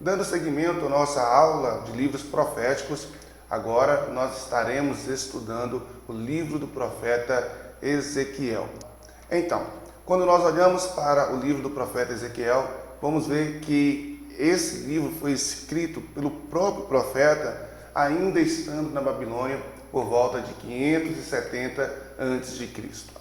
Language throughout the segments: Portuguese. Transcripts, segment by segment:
Dando seguimento à nossa aula de livros proféticos, agora nós estaremos estudando o livro do profeta Ezequiel. Então, quando nós olhamos para o livro do profeta Ezequiel, vamos ver que esse livro foi escrito pelo próprio profeta, ainda estando na Babilônia, por volta de 570 a.C.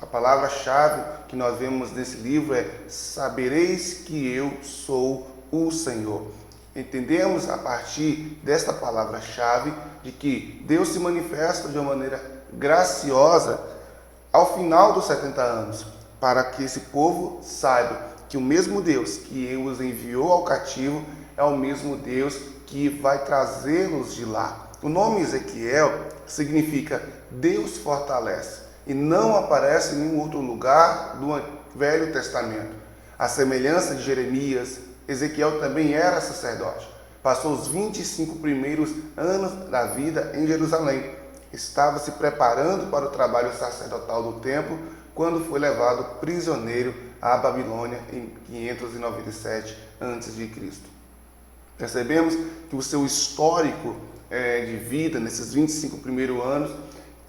A palavra-chave que nós vemos nesse livro é: sabereis que eu sou o Senhor. Entendemos a partir desta palavra-chave de que Deus se manifesta de uma maneira graciosa ao final dos 70 anos, para que esse povo saiba que o mesmo Deus que os enviou ao cativo é o mesmo Deus que vai trazê-los de lá. O nome Ezequiel significa Deus fortalece e não aparece em nenhum outro lugar do Velho Testamento. À semelhança de Jeremias, Ezequiel também era sacerdote. Passou os 25 primeiros anos da vida em Jerusalém. Estava se preparando para o trabalho sacerdotal do templo quando foi levado prisioneiro à Babilônia em 597 a.C. Percebemos que o seu histórico de vida nesses 25 primeiros anos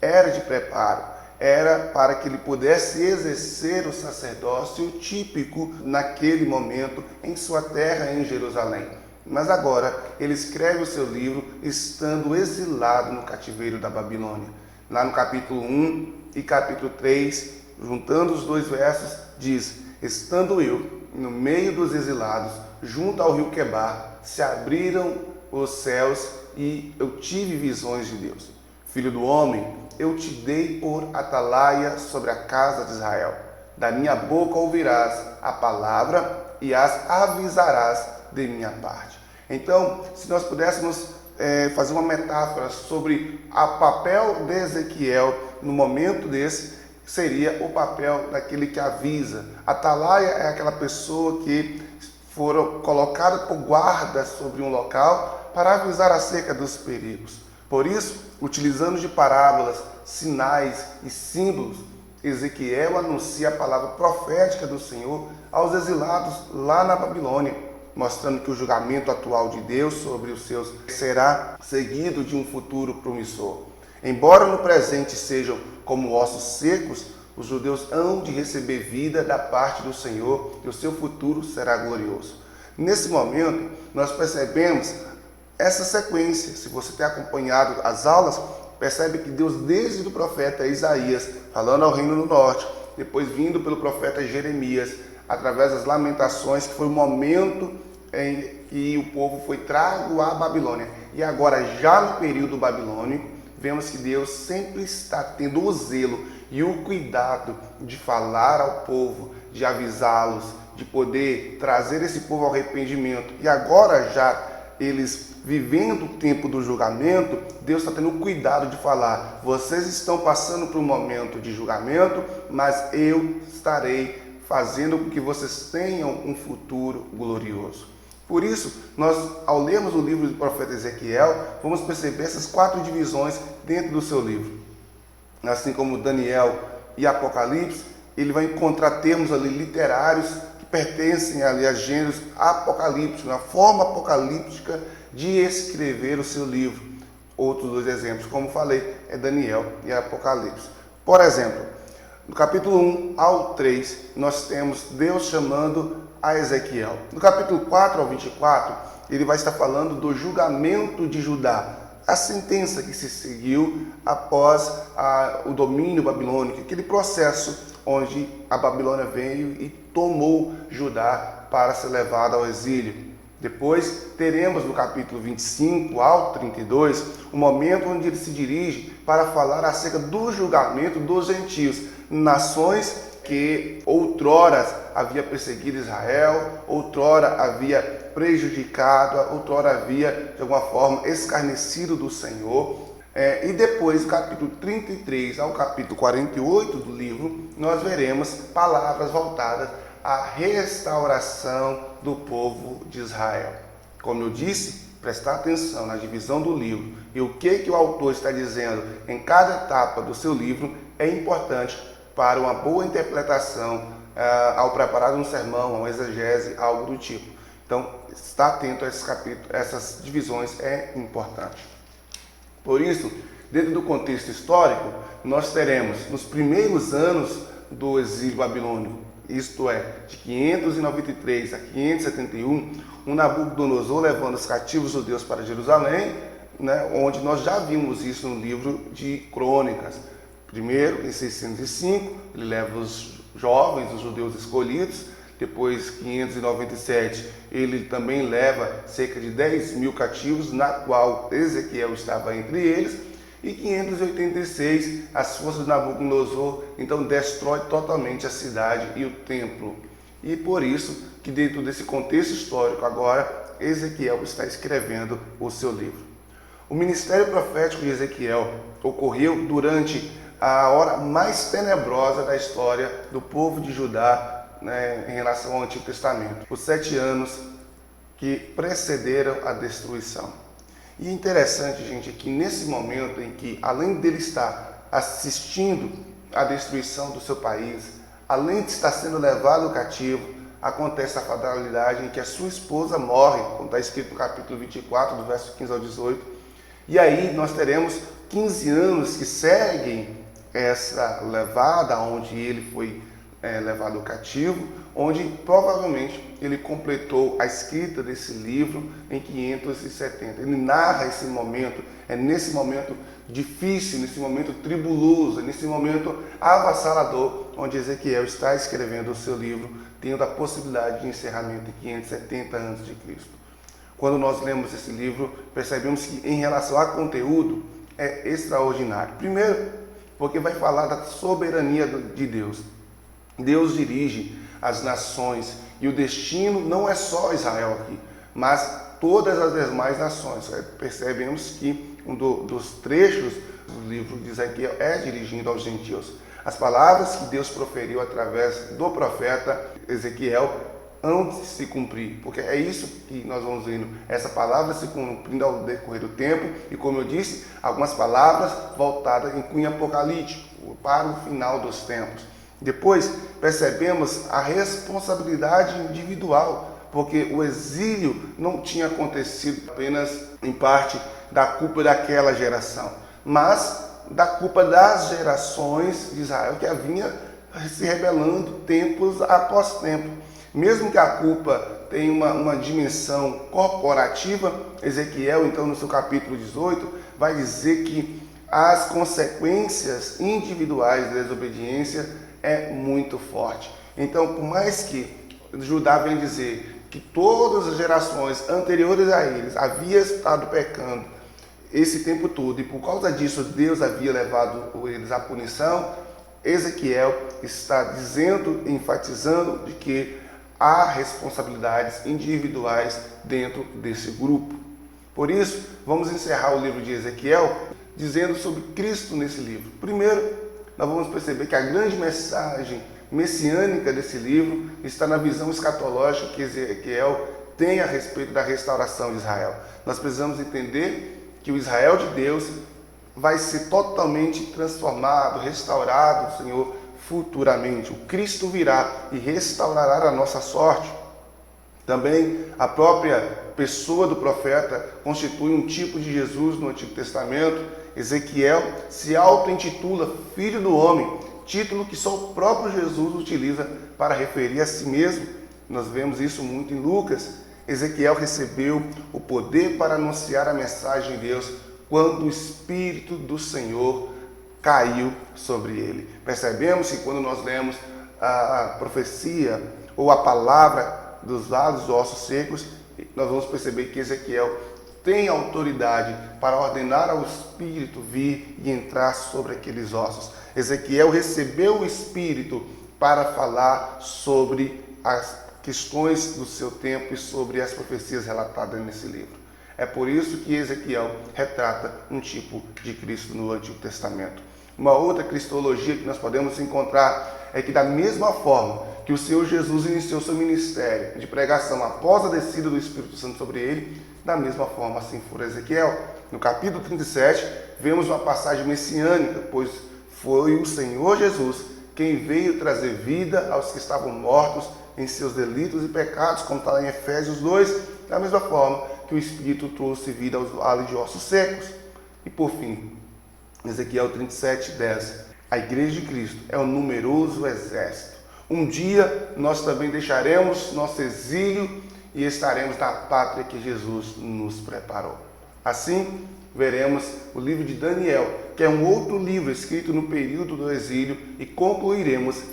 era de preparo, era para que ele pudesse exercer o sacerdócio típico naquele momento em sua terra em Jerusalém. Mas agora ele escreve o seu livro estando exilado no cativeiro da Babilônia. Lá no capítulo 1 e capítulo 3, juntando os dois versos, diz: estando eu no meio dos exilados, junto ao rio Quebar, se abriram os céus e eu tive visões de Deus. Filho do homem, eu te dei por atalaia sobre a casa de Israel. Da minha boca ouvirás a palavra e as avisarás de minha parte. Então, se nós pudéssemos fazer uma metáfora sobre o papel de Ezequiel no momento desse, seria o papel daquele que avisa. Atalaia é aquela pessoa que foram colocadas por guarda sobre um local para avisar acerca dos perigos. Por isso, utilizando de parábolas, sinais e símbolos, Ezequiel anuncia a palavra profética do Senhor aos exilados lá na Babilônia, mostrando que o julgamento atual de Deus sobre os seus será seguido de um futuro promissor. Embora no presente sejam como ossos secos, os judeus hão de receber vida da parte do Senhor e o seu futuro será glorioso. Nesse momento, nós percebemos essa sequência. Se você tem acompanhado as aulas, percebe que Deus, desde o profeta Isaías, falando ao reino do norte, depois vindo pelo profeta Jeremias, através das lamentações, que foi o momento em que o povo foi trago à Babilônia. E agora, já no período babilônico, vemos que Deus sempre está tendo o zelo e o cuidado de falar ao povo, de avisá-los, de poder trazer esse povo ao arrependimento. E agora, já eles vivendo o tempo do julgamento, Deus está tendo o cuidado de falar: vocês estão passando por um momento de julgamento, mas eu estarei fazendo com que vocês tenham um futuro glorioso. Por isso, nós, ao lermos o livro do profeta Ezequiel, vamos perceber essas 4 divisões dentro do seu livro. Assim como Daniel e Apocalipse, ele vai encontrar termos ali literários que pertencem ali a gêneros apocalípticos, a forma apocalíptica de escrever o seu livro. Outros 2 exemplos, como falei, é Daniel e Apocalipse. Por exemplo, no capítulo 1 ao 3, nós temos Deus chamando a Ezequiel. No capítulo 4 ao 24, ele vai estar falando do julgamento de Judá, a sentença que se seguiu após o domínio babilônico, aquele processo onde a Babilônia veio e tomou Judá para ser levado ao exílio. Depois teremos no capítulo 25 ao 32 o momento onde ele se dirige para falar acerca do julgamento dos gentios, nações que outrora havia perseguido Israel, outrora havia prejudicado, outrora havia de alguma forma escarnecido do Senhor. E depois, do capítulo 33 ao capítulo 48 do livro, nós veremos palavras voltadas à restauração do povo de Israel. Como eu disse, prestar atenção na divisão do livro e o que o autor está dizendo em cada etapa do seu livro é importante para uma boa interpretação ao preparar um sermão, uma exegese, algo do tipo. Então, estar atento a esses capítulos, essas divisões é importante. Por isso, dentro do contexto histórico, nós teremos nos primeiros anos do exílio babilônico, isto é, de 593 a 571, um Nabucodonosor levando os cativos judeus para Jerusalém, né, onde nós já vimos isso no livro de Crônicas. Primeiro, em 605, ele leva os jovens, os judeus escolhidos. Depois, 597, ele também leva cerca de 10 mil cativos, na qual Ezequiel estava entre eles. E 586, as forças de Nabucodonosor, então, destrói totalmente a cidade e o templo. E por isso que dentro desse contexto histórico, agora, Ezequiel está escrevendo o seu livro. O ministério profético de Ezequiel ocorreu durante a hora mais tenebrosa da história do povo de Judá, né, em relação ao Antigo Testamento, os 7 anos que precederam a destruição. E é interessante, gente, que nesse momento em que, além dele estar assistindo à destruição do seu país, além de estar sendo levado cativo, acontece a fatalidade em que a sua esposa morre, como está escrito no capítulo 24, do verso 15 ao 18. E aí nós teremos 15 anos que seguem essa levada, onde ele foi levado cativo, onde provavelmente ele completou a escrita desse livro em 570. Ele narra esse momento, é nesse momento difícil, nesse momento tribuloso, nesse momento avassalador, onde Ezequiel está escrevendo o seu livro, tendo a possibilidade de encerramento em 570 a.C. Quando nós lemos esse livro, percebemos que em relação a conteúdo é extraordinário. Primeiro, porque vai falar da soberania de Deus. Deus dirige as nações e o destino não é só Israel aqui, mas todas as demais nações. Percebemos que um dos trechos do livro de Ezequiel é dirigindo aos gentios. As palavras que Deus proferiu através do profeta Ezequiel hão de se cumprir, porque é isso que nós vamos vendo, essa palavra se cumprindo ao decorrer do tempo, e como eu disse, algumas palavras voltadas em cunho apocalíptico, para o final dos tempos. Depois, percebemos a responsabilidade individual, porque o exílio não tinha acontecido apenas em parte da culpa daquela geração, mas da culpa das gerações de Israel que vinha se rebelando tempos após tempo. Mesmo que a culpa tenha uma dimensão corporativa, Ezequiel, então, no seu capítulo 18, vai dizer que as consequências individuais da desobediência é muito forte. Então, por mais que Judá venha dizer que todas as gerações anteriores a eles haviam estado pecando esse tempo todo, e por causa disso Deus havia levado eles à punição, Ezequiel está dizendo, enfatizando de que há responsabilidades individuais dentro desse grupo. Por isso, vamos encerrar o livro de Ezequiel dizendo sobre Cristo nesse livro. Primeiro, nós vamos perceber que a grande mensagem messiânica desse livro está na visão escatológica que Ezequiel tem a respeito da restauração de Israel. Nós precisamos entender que o Israel de Deus vai ser totalmente transformado, restaurado, Senhor, futuramente. O Cristo virá e restaurará a nossa sorte. Também a própria pessoa do profeta constitui um tipo de Jesus no Antigo Testamento. Ezequiel se auto-intitula Filho do Homem, título que só o próprio Jesus utiliza para referir a si mesmo. Nós vemos isso muito em Lucas. Ezequiel recebeu o poder para anunciar a mensagem de Deus quando o Espírito do Senhor caiu sobre ele. Percebemos que quando nós lemos a profecia ou a palavra dos lados dos ossos secos, nós vamos perceber que Ezequiel tem autoridade para ordenar ao Espírito vir e entrar sobre aqueles ossos. Ezequiel recebeu o Espírito para falar sobre as questões do seu tempo e sobre as profecias relatadas nesse livro. É por isso que Ezequiel retrata um tipo de Cristo no Antigo Testamento. Uma outra cristologia que nós podemos encontrar é que, da mesma forma que o Senhor Jesus iniciou seu ministério de pregação após a descida do Espírito Santo sobre ele, da mesma forma assim for Ezequiel. No capítulo 37, vemos uma passagem messiânica, pois foi o Senhor Jesus quem veio trazer vida aos que estavam mortos em seus delitos e pecados, como está lá em Efésios 2, da mesma forma que o Espírito trouxe vida aos vales de ossos secos. E por fim, Ezequiel 37, 10. A Igreja de Cristo é um numeroso exército. Um dia nós também deixaremos nosso exílio e estaremos na pátria que Jesus nos preparou. Assim, veremos o livro de Daniel, que é um outro livro escrito no período do exílio, e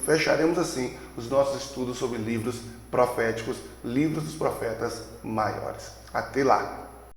fecharemos assim os nossos estudos sobre livros proféticos, livros dos profetas maiores. Até lá!